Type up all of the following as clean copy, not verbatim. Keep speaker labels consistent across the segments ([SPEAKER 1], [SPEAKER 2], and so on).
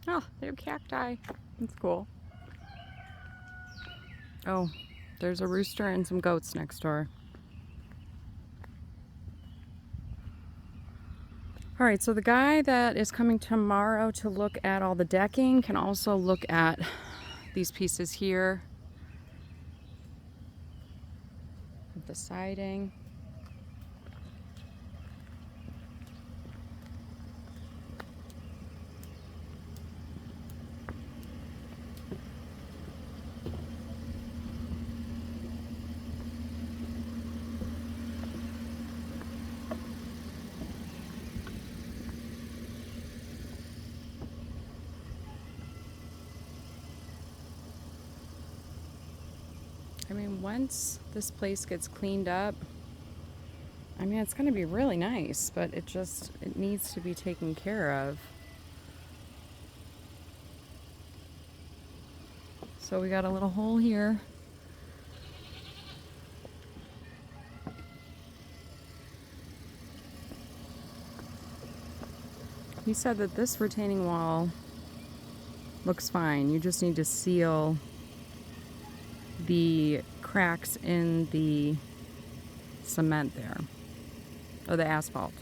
[SPEAKER 1] Oh, they're cacti. That's cool. Oh, there's a rooster and some goats next door. All right, so the guy that is coming tomorrow to look at all the decking can also look at these pieces here, the siding. I mean, once this place gets cleaned up, I mean, it's going to be really nice, but it needs to be taken care of. So we got a little hole here. He said that this retaining wall looks fine. You just need to seal the cracks in the cement there, or the asphalt.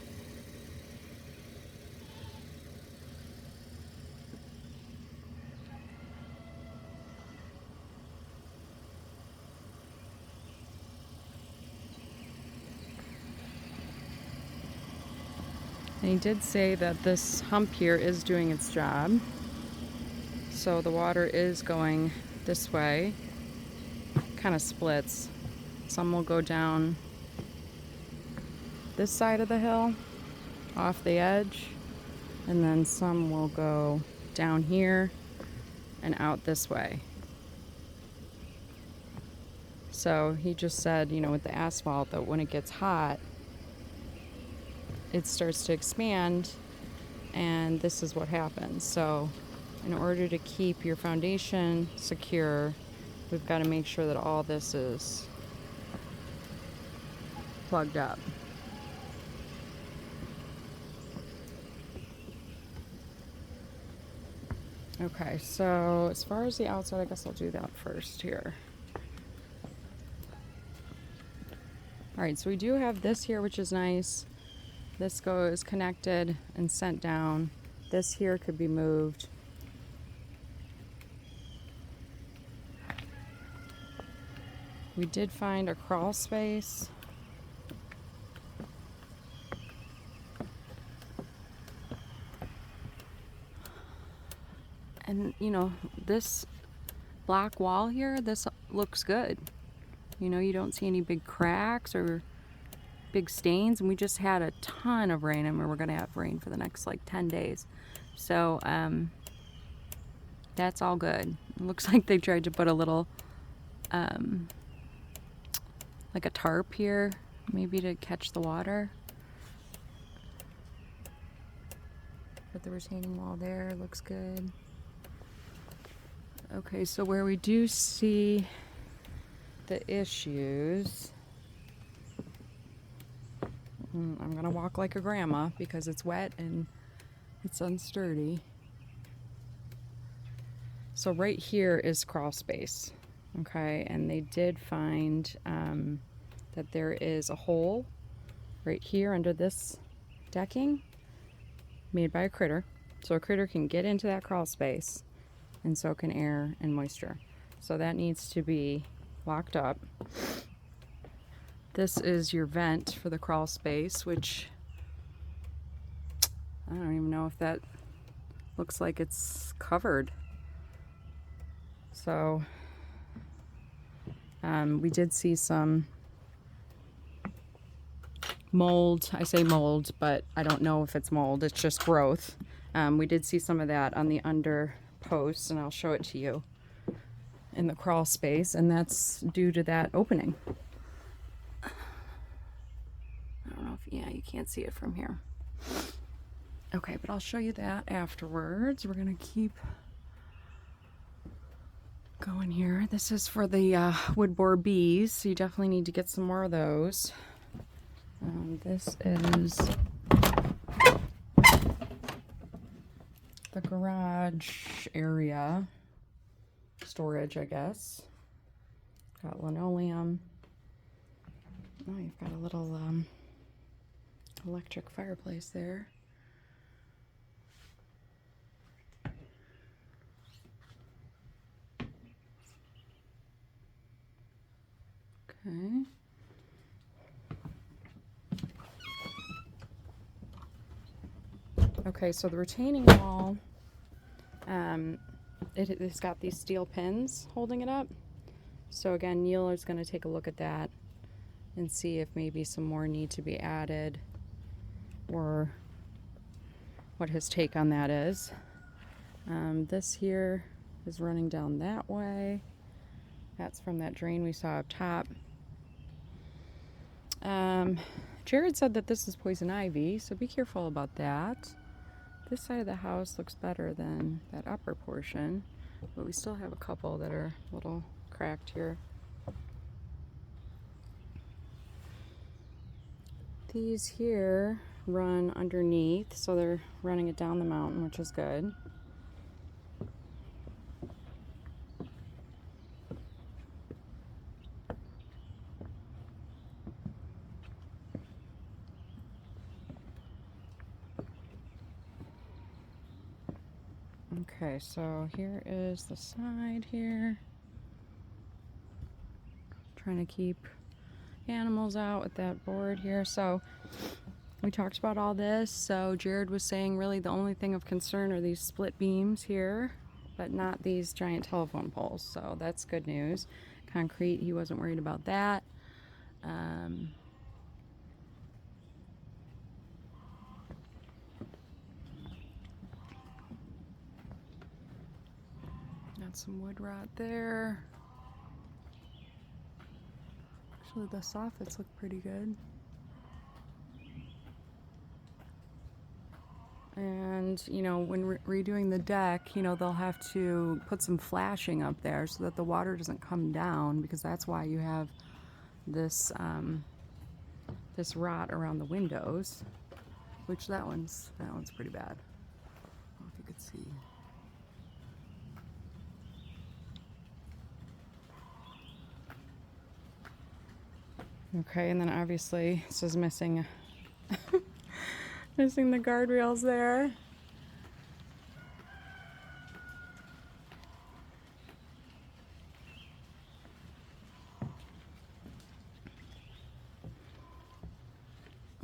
[SPEAKER 1] And he did say that this hump here is doing its job. So the water is going this way, kind of splits. Some will go down this side of the hill, off the edge, and then some will go down here and out this way. So he just said, you know, with the asphalt, that when it gets hot, it starts to expand, and this is what happens. So in order to keep your foundation secure, we've got to make sure that all this is plugged up. Okay, so as far as the outside, I guess I'll do that first here. All right, so we do have this here, which is nice. This goes connected and sent down. This here could be moved. We did find a crawl space. And you know, this black wall here, this looks good. You know, you don't see any big cracks or big stains, and we just had a ton of rain, and we're gonna have rain for the next like 10 days. So that's all good. It looks like they tried to put a little like a tarp here, maybe to catch the water. But the retaining wall there looks good. Okay, so where we do see the issues, I'm gonna walk like a grandma because it's wet and it's unsturdy. So right here is crawl space, okay, and they did find that there is a hole right here under this decking made by a critter. So a critter can get into that crawl space, and so can air and moisture. So that needs to be locked up. This is your vent for the crawl space, which I don't even know if that looks like it's covered. So we did see some mold. I say mold, but I don't know if it's mold. It's just growth. We did see some of that on the under posts, and I'll show it to you in the crawl space, and that's due to that opening. I don't know if, yeah, you can't see it from here. Okay, but I'll show you that afterwards. We're gonna keep going here. This is for the wood borer bees, so you definitely need to get some more of those. This is the garage area. Storage, I guess. Got linoleum. Oh, you've got a little electric fireplace there. Okay. Okay, so the retaining wall, it's got these steel pins holding it up. So again, Neil is going to take a look at that and see if maybe some more need to be added or what his take on that is. This here is running down that way. That's from that drain we saw up top. Jared said that this is poison ivy, so be careful about that. This side of the house looks better than that upper portion, but we still have a couple that are a little cracked here. These here run underneath, so they're running it down the mountain, which is good. Okay, so here is the side here. Trying to keep animals out with that board here. So we talked about all this. So Jared was saying really the only thing of concern are these split beams here, but not these giant telephone poles. So that's good news. Concrete, he wasn't worried about that. Got some wood rot there. Actually, the soffits look pretty good. And, you know, when redoing the deck, you know, they'll have to put some flashing up there so that the water doesn't come down, because that's why you have this this rot around the windows, which that one's pretty bad. I don't know if you could see. Okay, and then obviously this is missing missing the guardrails there.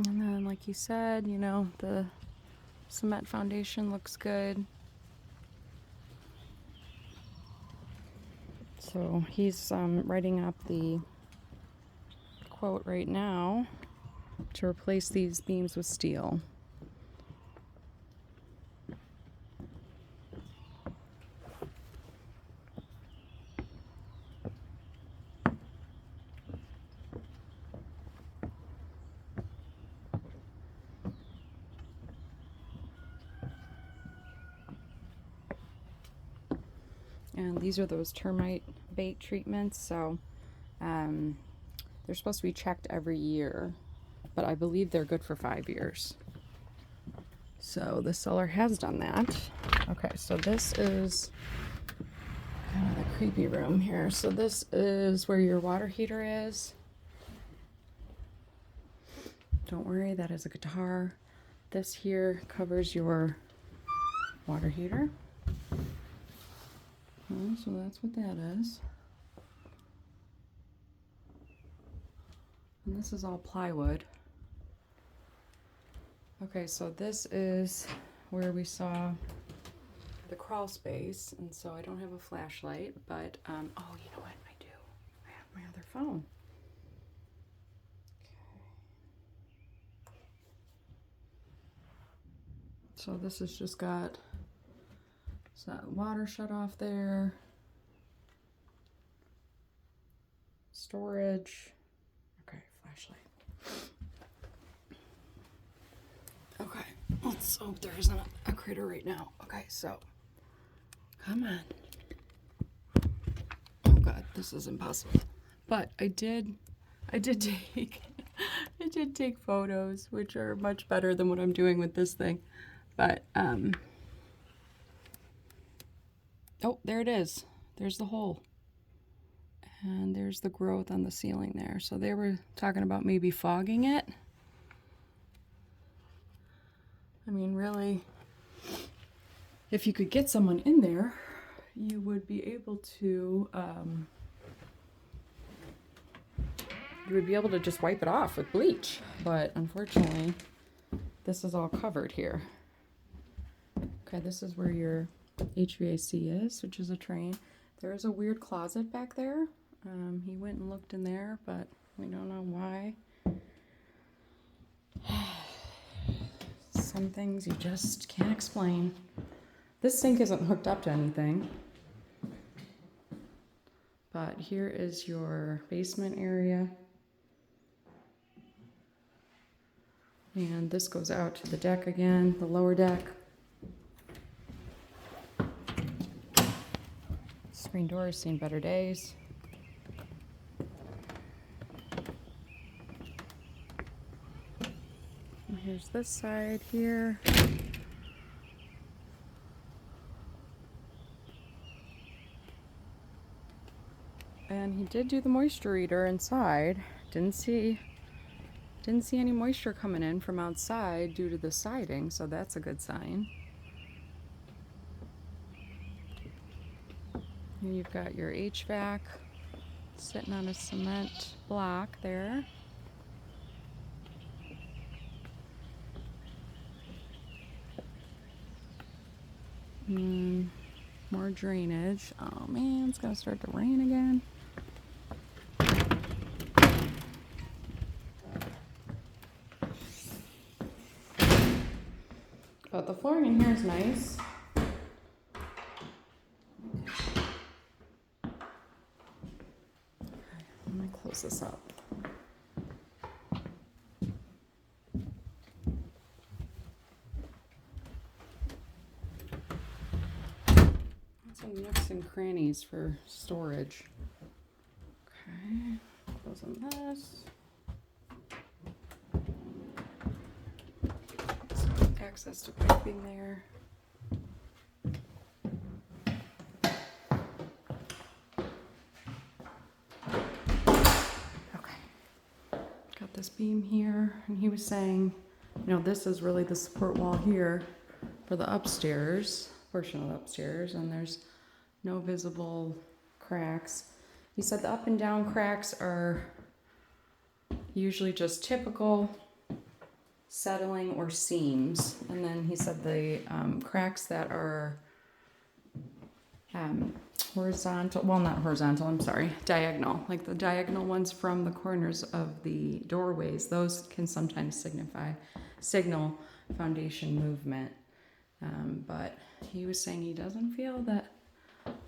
[SPEAKER 1] And then, like you said, you know, the cement foundation looks good. So he's writing up the quote right now to replace these beams with steel. And these are those termite bait treatments, so they're supposed to be checked every year, but I believe they're good for 5 years. So the seller has done that. Okay, so this is kind of the creepy room here. So this is where your water heater is. Don't worry, that is a guitar. This here covers your water heater. So that's what that is. And this is all plywood. Okay, so this is where we saw the crawl space, and so I don't have a flashlight, but oh, you know what? I do. I have my other phone. Okay. So this has just got water shut off there. Storage. Okay, flashlight. Okay, let's hope there isn't a critter right now. Okay, so come on. Oh God, this is impossible. But I did take photos, which are much better than what I'm doing with this thing. But Oh, there it is. There's the hole. And there's the growth on the ceiling there. So they were talking about maybe fogging it. I mean, really, if you could get someone in there, you would be able to, just wipe it off with bleach. But unfortunately, this is all covered here. Okay, this is where your HVAC is, which is a train. There is a weird closet back there. He went and looked in there, but we don't know why. Some things you just can't explain. This sink isn't hooked up to anything. But here is your basement area. And this goes out to the deck again, the lower deck. Screen door has seen better days. And here's this side here. And he did do the moisture reader inside. Didn't see any moisture coming in from outside due to the siding, so that's a good sign. And you've got your HVAC sitting on a cement block there. More drainage. Oh man, it's gonna start to rain again. But the flooring in here is nice. Let me close this up. Some nooks and crannies for storage. Okay, closing this. Some access to piping there. Okay, got this beam here, and he was saying, you know, this is really the support wall here for the upstairs, portion of the upstairs, and there's no visible cracks. He said the up and down cracks are usually just typical settling or seams. And then he said the cracks that are horizontal, well, not horizontal, I'm sorry, diagonal, like the diagonal ones from the corners of the doorways, those can sometimes signal foundation movement. But he was saying he doesn't feel that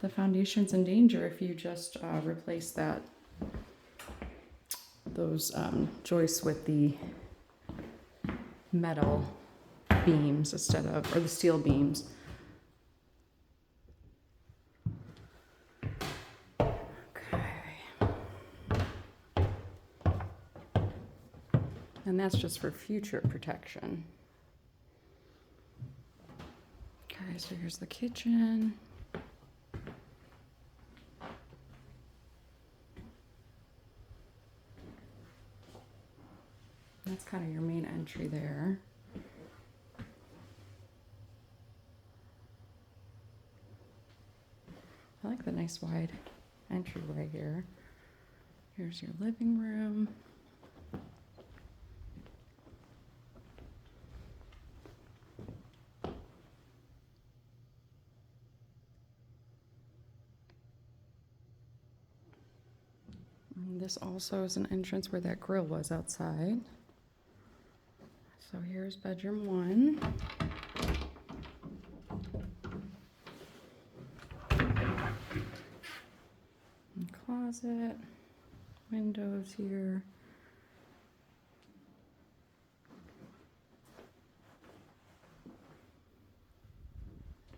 [SPEAKER 1] the foundation's in danger if you just replace those joists with the metal beams instead of, or the steel beams. Okay. And that's just for future protection. Okay, so here's the kitchen. That's kind of your main entry there. I like the nice wide entryway here. Here's your living room. And this also is an entrance where that grill was outside. So here's bedroom 1. And closet, windows here.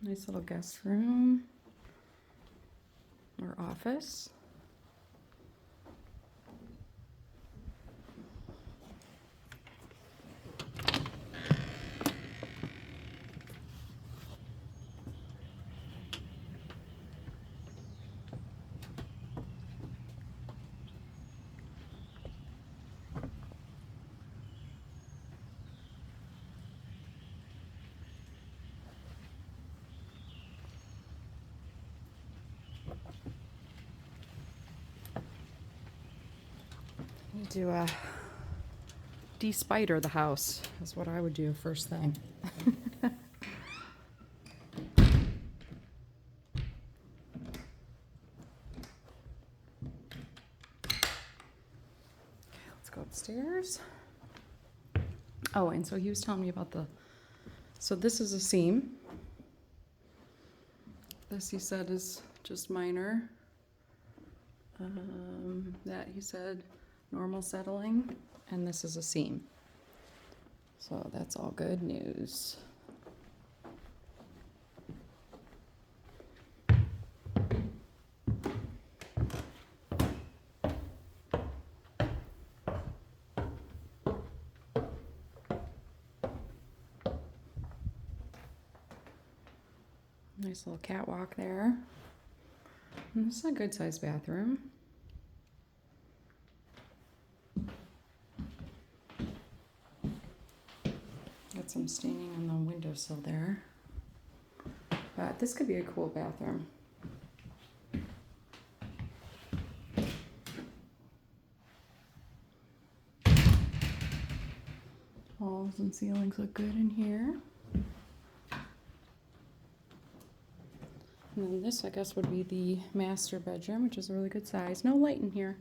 [SPEAKER 1] Nice little guest room or office. do a de-spider the house is what I would do first thing. Let's go upstairs. Oh, and so he was telling me about so this is a seam. This he said is just minor. That he said normal settling, and this is a seam. So that's all good news. Nice little catwalk there. And this is a good sized bathroom. Got some staining on the windowsill there. But this could be a cool bathroom. Walls and ceilings look good in here. And then this, I guess, would be the master bedroom, which is a really good size. No light in here.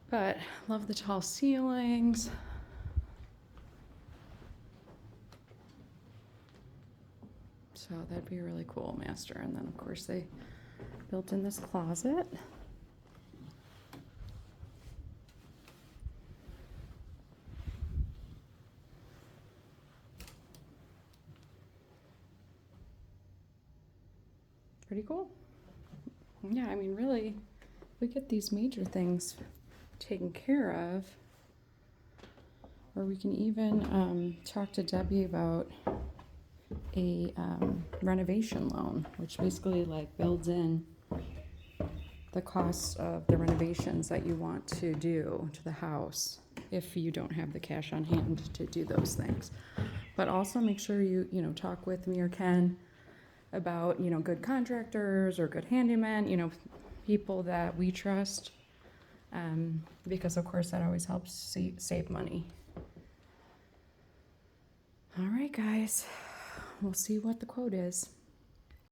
[SPEAKER 1] But love the tall ceilings. So that'd be a really cool master. And then, of course, they built in this closet. Pretty cool. Yeah, I mean, really, we get these major things taken care of, or we can even talk to Debbie about a renovation loan, which basically like builds in the costs of the renovations that you want to do to the house if you don't have the cash on hand to do those things. But also make sure you talk with me or Ken about, good contractors or good handymen, people that we trust, because of course that always helps save money. All right, guys, we'll see what the quote is.